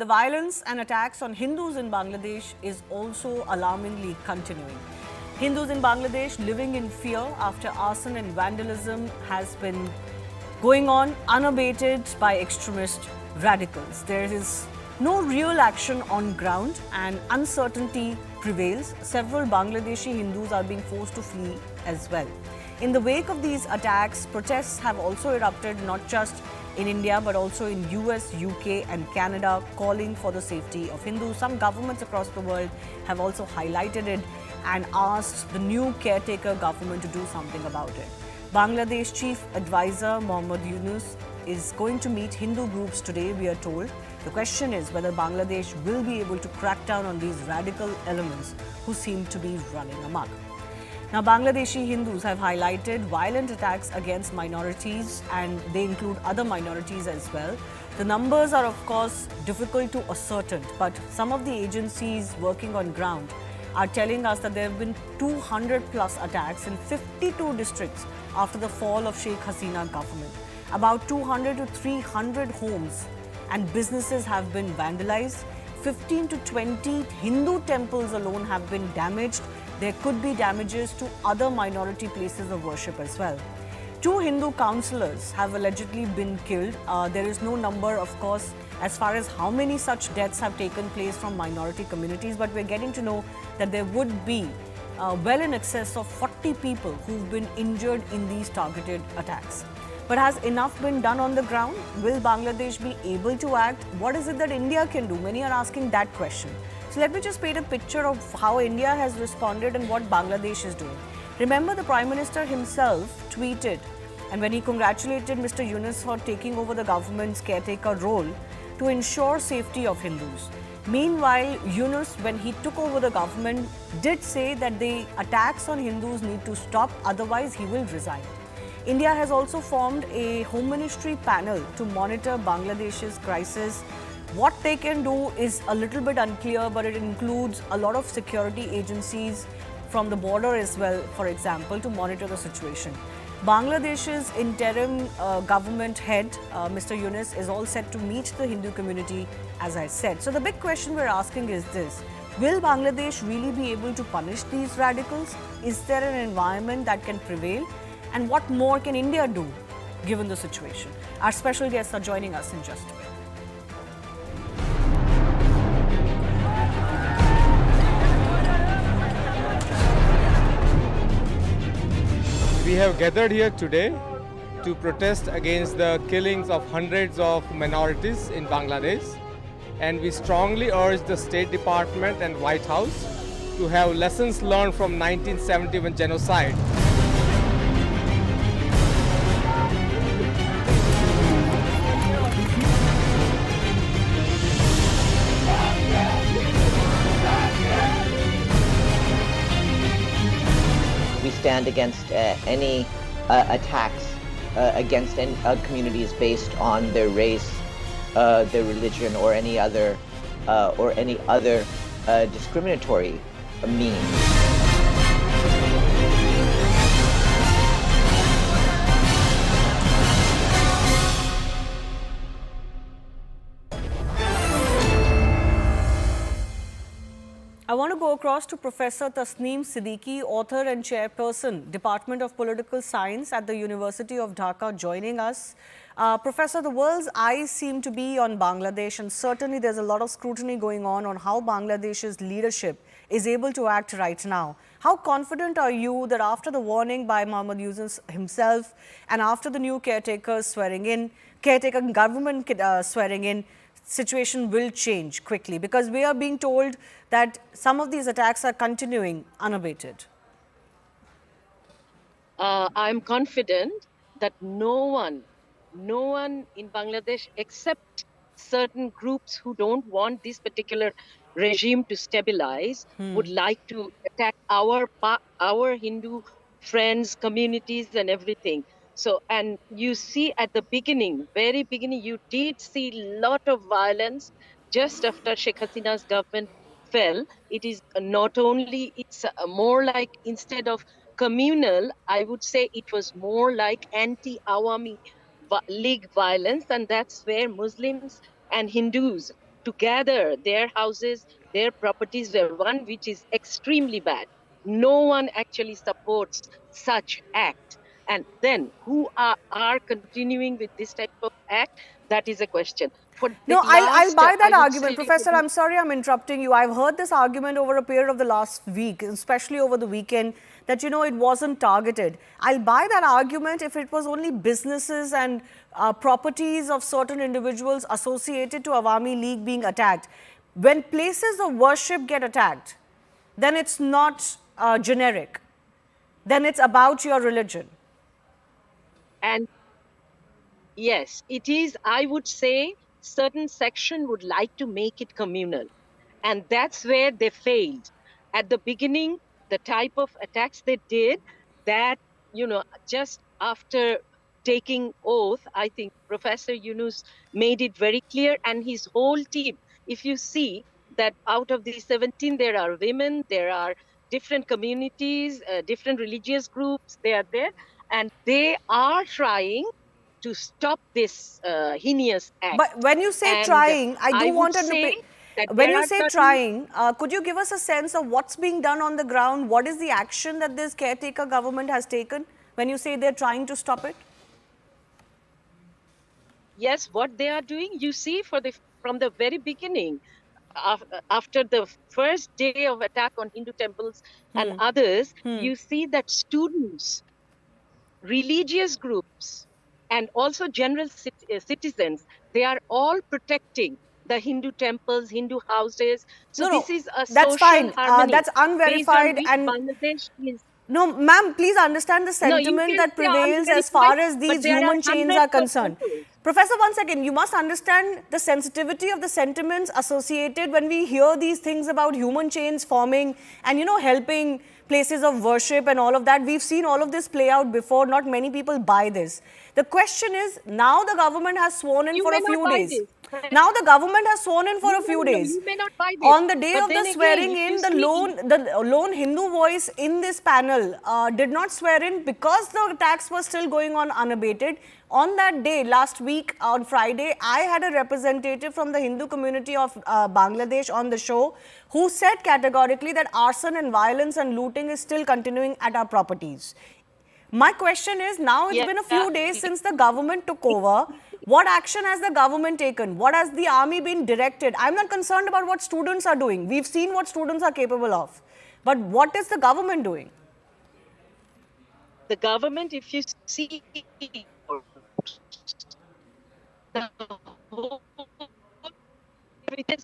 the violence and attacks on Hindus in Bangladesh is also alarmingly continuing. Hindus in Bangladesh living in fear after arson and vandalism has been going on unabated by extremist radicals. There is no real action on ground and uncertainty prevails. Several Bangladeshi Hindus are being forced to flee as well. In the wake of these attacks, protests have also erupted not just in India but also in US, UK and Canada, calling for the safety of Hindus. Some governments across the world have also highlighted it and asked the new caretaker government to do something about it. Bangladesh Chief Advisor Mohammad Yunus is going to meet Hindu groups today, we are told. The question is whether Bangladesh will be able to crack down on these radical elements who seem to be running amok. Now, Bangladeshi Hindus have highlighted violent attacks against minorities, and they include other minorities as well. The numbers are, of course, difficult to ascertain, but some of the agencies working on ground are telling us that there have been 200 plus attacks in 52 districts after the fall of Sheikh Hasina government. About 200 to 300 homes and businesses have been vandalized. 15 to 20 Hindu temples alone have been damaged. There could be damages to other minority places of worship as well. 2 Hindu councillors have allegedly been killed. There is no number, of course, as far as how many such deaths have taken place from minority communities, but we're getting to know that there would be well in excess of 40 people who've been injured in these targeted attacks. But has enough been done on the ground? Will Bangladesh be able to act? What is it that India can do? Many are asking that question. So let me just paint a picture of how India has responded and what Bangladesh is doing. Remember, the Prime Minister himself tweeted, and when he congratulated Mr. Yunus for taking over the government's caretaker role to ensure safety of Hindus. Meanwhile, Yunus, when he took over the government, did say that the attacks on Hindus need to stop, otherwise he will resign. India has also formed a Home Ministry panel to monitor Bangladesh's crisis. What they can do is a little bit unclear, but it includes a lot of security agencies from the border as well, for example, to monitor the situation. Bangladesh's interim government head, Mr. Yunus, is all set to meet the Hindu community, as I said. So the big question we're asking is this: will Bangladesh really be able to punish these radicals? Is there an environment that can prevail? And what more can India do, given the situation? Our special guests are joining us in just a bit. We have gathered here today to protest against the killings of hundreds of minorities in Bangladesh, and we strongly urge the State Department and White House to have lessons learned from 1971 genocide. We stand against any attacks against any communities based on their race, their religion, or any other discriminatory means. I want to go across to Professor Tasneem Siddiqui, author and chairperson, Department of Political Science at the University of Dhaka, joining us. Professor, the world's eyes seem to be on Bangladesh, and certainly there's a lot of scrutiny going on how Bangladesh's leadership is able to act right now. How confident are you that after the warning by Mohammad Yunus himself and after the new caretaker government swearing in, situation will change quickly? Because we are being told that some of these attacks are continuing unabated. I'm confident that no one in Bangladesh, except certain groups who don't want this particular regime to stabilize, would like to attack our Hindu friends, communities, and everything. So, and you see at the beginning, very beginning, you did see a lot of violence just after Sheikh Hasina's government fell. It is not only, it's more like, instead of communal, I would say it was more like anti-Awami League violence, and that's where Muslims and Hindus together, their houses, their properties were one, which is extremely bad. No one actually supports such act. And then who are continuing with this type of act? That is a question. For the No, I'll last, buy I that would argument. say, Professor, I'm sorry I'm interrupting you. I've heard this argument over a period of the last week, especially over the weekend, that, it wasn't targeted. I'll buy that argument if it was only businesses and properties of certain individuals associated to Awami League being attacked. When places of worship get attacked, then it's not generic. Then it's about your religion. and yes, it is, I would say, certain section would like to make it communal. And that's where they failed. At the beginning, the type of attacks they did, that, just after taking oath, I think Professor Yunus made it very clear, and his whole team. If you see that out of the 17, there are women, there are different communities, different religious groups, they are there, and they are trying to stop this heinous act. But when you say And trying, I do I would want to say that when there you are say certain, trying, could you give us a sense of what's being done on the ground? What is the action that this caretaker government has taken when you say they're trying to stop it? yes, what they are doing, you see, from the very beginning, after the first day of attack on Hindu temples and others, you see that students, religious groups, and also general citizens, they are all protecting the Hindu temples, Hindu houses. So No, this no, is a that's social fine. harmony That's based on unverified. which And Bangladesh is. no, ma'am, please understand the No, you sentiment can that say prevails as unverified, far as but these there are human chains are hundreds of concerned. photos. Professor, one second, you must understand the sensitivity of the sentiments associated when we hear these things about human chains forming and, helping places of worship and all of that. We've seen all of this play out before. Not many people buy this. The question is, now the government has sworn in You for may a not few buy days. this. Now the government has sworn in for No, a no, few no, days. you may not buy this. On the day But of the then again, swearing if you in, see, the lone Hindu voice in this panel did not swear in because the attacks were still going on unabated. On that day, last week on Friday, I had a representative from the Hindu community of Bangladesh on the show who said categorically that arson and violence and looting is still continuing at our properties. My question is, now it's yeah, been a few days since the government took over. What action has the government taken? What has the army been directed? I'm not concerned about what students are doing. We've seen what students are capable of. But what is the government doing? the government, if you see the whole,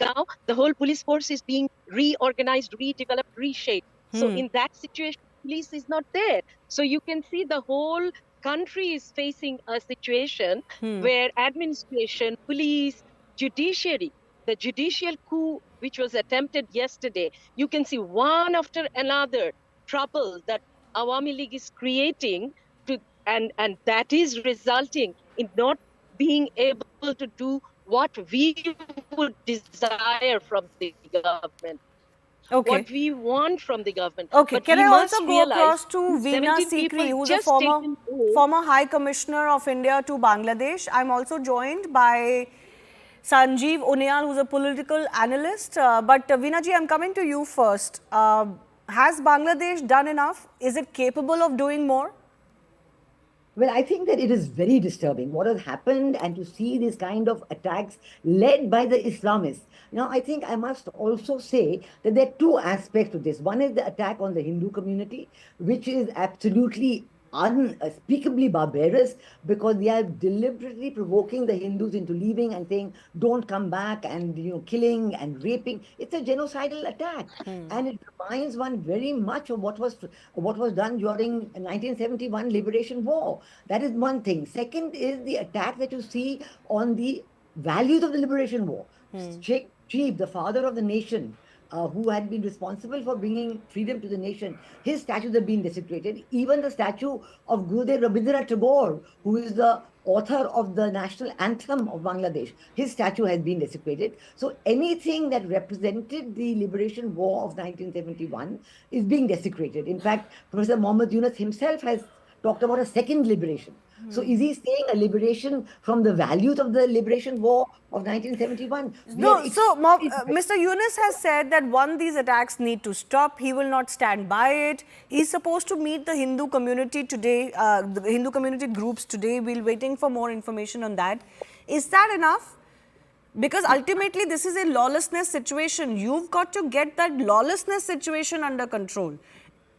now, the whole police force is being reorganized, redeveloped, reshaped. So in that situation, police is not there. So you can see the whole country is facing a situation where administration, police, judiciary, the judicial coup which was attempted yesterday, you can see one after another trouble that Awami League is creating to, and that is resulting in not being able to do what we would desire from the government, what Okay. we want from the government. Okay. But Can we I also must go realize across to Veena 17 people Sikri, who's a just taken oath. former High Commissioner of India to Bangladesh? I'm also joined by Sanjeev Uniyal, who's a political analyst. Veena ji, I'm coming to you first. Has Bangladesh done enough? Is it capable of doing more? Well, I think that it is very disturbing what has happened, and to see these kind of attacks led by the Islamists. Now, I think I must also say that there are two aspects to this. One is the attack on the Hindu community, which is absolutely unspeakably barbarous, because they are deliberately provoking the Hindus into leaving and saying, don't come back, and killing and raping. It's a genocidal attack. And it reminds one very much of what was done during 1971 Liberation War. That is one thing. Second is the attack that you see on the values of the Liberation War. Sheikh Mujib, the father of the nation, who had been responsible for bringing freedom to the nation, his statues have been desecrated. Even the statue of Gurudev Rabindranath Tagore, who is the author of the national anthem of Bangladesh, his statue has been desecrated. So anything that represented the liberation war of 1971 is being desecrated. In fact, Professor Muhammad Yunus himself has talked about a second liberation. So is he saying a liberation from the values of the liberation war of 1971? No, so Mr. Yunus has said that one, these attacks need to stop. He will not stand by it. He's supposed to meet the Hindu community today, the Hindu community groups today. We're waiting for more information on that. Is that enough? Because ultimately, this is a lawlessness situation. You've got to get that lawlessness situation under control.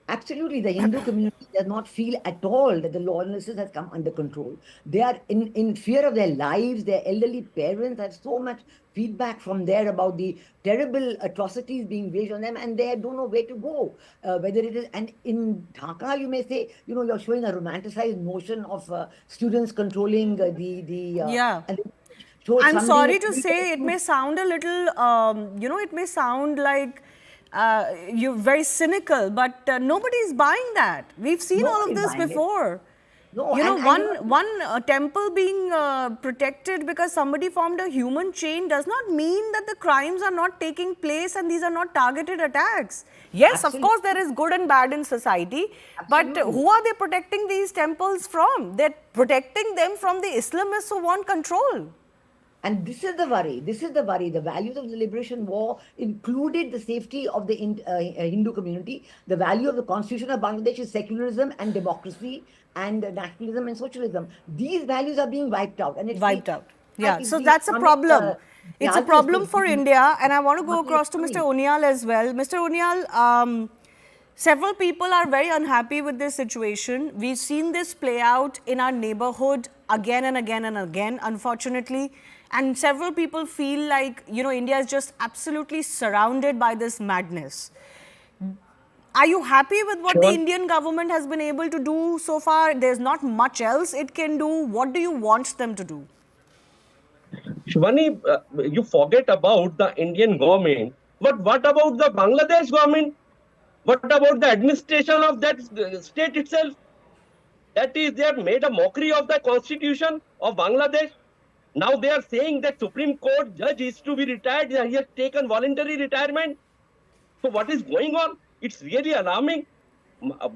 Absolutely, the Hindu community does not feel at all that the lawlessness has come under control. They are in fear of their lives. Their elderly parents have so much feedback from there about the terrible atrocities being waged on them, and they don't know where to go. Whether it is, and in Dhaka, you may say, you're showing a romanticized notion of students controlling Yeah. and I'm sorry to say, it may sound a little, it may sound like you're very cynical, but nobody's buying that. We've seen all of this before. No, one temple being protected because somebody formed a human chain does not mean that the crimes are not taking place and these are not targeted attacks. Yes, of course, there is good and bad in society, but who are they protecting these temples from? They're protecting them from the Islamists who want control. And this is the worry. This is the worry. The values of the liberation war included the safety of the Hindu community. The value of the constitution of Bangladesh is secularism and democracy and nationalism and socialism. These values are being wiped out. And it's wiped out. Yeah, so that's a problem. It's a problem for India. And I want to go across to Mr. Uniyal as well. Mr. Uniyal, several people are very unhappy with this situation. We've seen this play out in our neighborhood again and again and again, unfortunately. And several people feel like, India is just absolutely surrounded by this madness. Are you happy with what the Indian government has been able to do so far? There's not much else it can do. What do you want them to do? Shivani, you forget about the Indian government. But what about the Bangladesh government? What about the administration of that state itself? That is, they have made a mockery of the constitution of Bangladesh. Now they are saying that Supreme Court judge is to be retired. He has taken voluntary retirement. So what is going on? It's really alarming.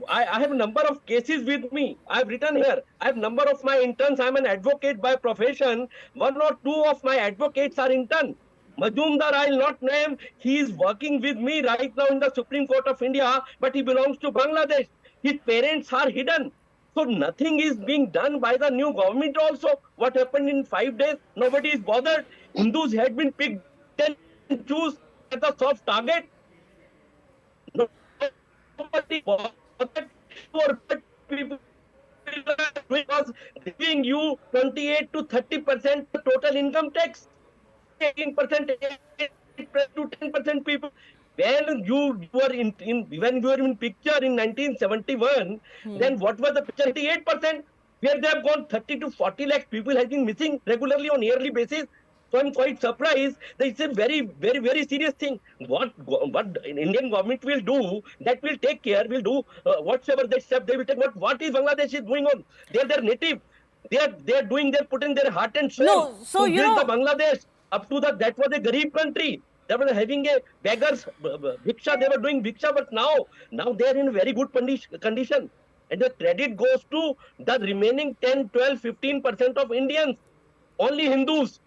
I have a number of cases with me. I have written here. I have a number of my interns. I am an advocate by profession. One or two of my advocates are intern. Majumdar, I will not name. He is working with me right now in the Supreme Court of India, but he belongs to Bangladesh. His parents are hidden. So nothing is being done by the new government also. What happened in 5 days? Nobody is bothered. Hindus had been picked and choose as a soft target. Nobody bothered for people was giving you 28 to 30% total income tax. 18% to 10% people. When you were in picture in 1971, then what was the picture? 88%, where they have gone 30 to 40 lakh people have been missing regularly on yearly basis. So I'm quite surprised. That it's a very, very, very serious thing. What Indian government will do, that will take care, will do whatever they step they will take. But what is Bangladesh is going on? They're native. They're doing. They're putting their heart and soul. No, so to build the Bangladesh up to that was a garib country. They were having a beggars bhiksha. They were doing bhiksha, but now they are in very good condition. And the credit goes to the remaining 10, 12, 15% of Indians, only Hindus.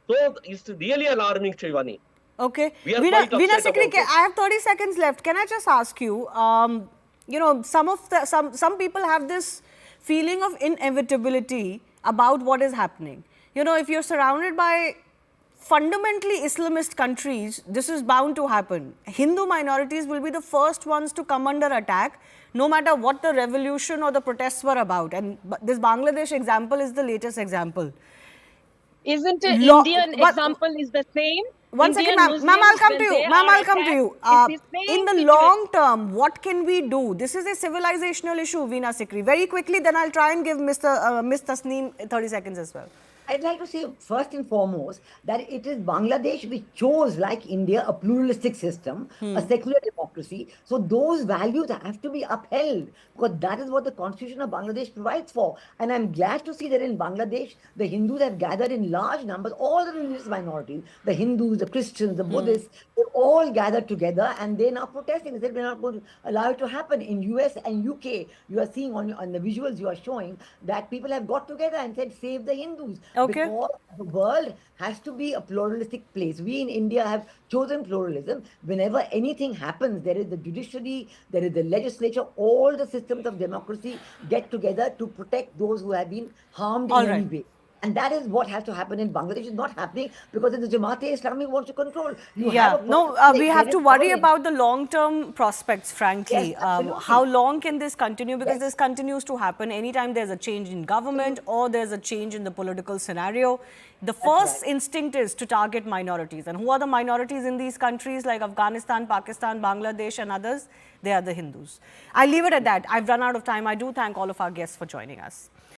So it's really alarming, Shivani. Okay. Veena Sikri, I have 30 seconds left. Can I just ask you, some people have this feeling of inevitability about what is happening. If you're surrounded by fundamentally Islamist countries, this is bound to happen. Hindu minorities will be the first ones to come under attack, no matter what the revolution or the protests were about. And this Bangladesh example is the latest example. Isn't it Indian example is the same? One second, ma'am, I'll come to you. Ma'am, I'll come to you. In the long term, what can we do? This is a civilizational issue, Veena Sikri. Very quickly, then I'll try and give Ms. Tasneem 30 seconds as well. I'd like to say first and foremost that it is Bangladesh which chose, like India, a pluralistic system, a secular democracy. So those values have to be upheld because that is what the constitution of Bangladesh provides for. And I'm glad to see that in Bangladesh, the Hindus have gathered in large numbers, all the religious minorities, the Hindus, the Christians, the Buddhists, they've all gathered together and they're now protesting. They said we're not going to allow it to happen. In US and UK, you are seeing on the visuals you are showing that people have got together and said, save the Hindus. Okay. Because the world has to be a pluralistic place. We in India have chosen pluralism. Whenever anything happens, there is the judiciary, there is the legislature, all the systems of democracy get together to protect those who have been harmed All in any right. way. And that is what has to happen in Bangladesh. It's not happening because the Jamaat-e-Islami wants to control. You Yeah, have a no, person we like have to Zainab worry Sawant. about the long-term prospects, frankly. Yes, absolutely. How long can this continue? Because Yes. this continues to happen anytime there's a change in government or there's a change in the political scenario. The first right. instinct is to target minorities. And who are the minorities in these countries like Afghanistan, Pakistan, Bangladesh and others? They are the Hindus. I'll leave it at that. I've run out of time. I do thank all of our guests for joining us.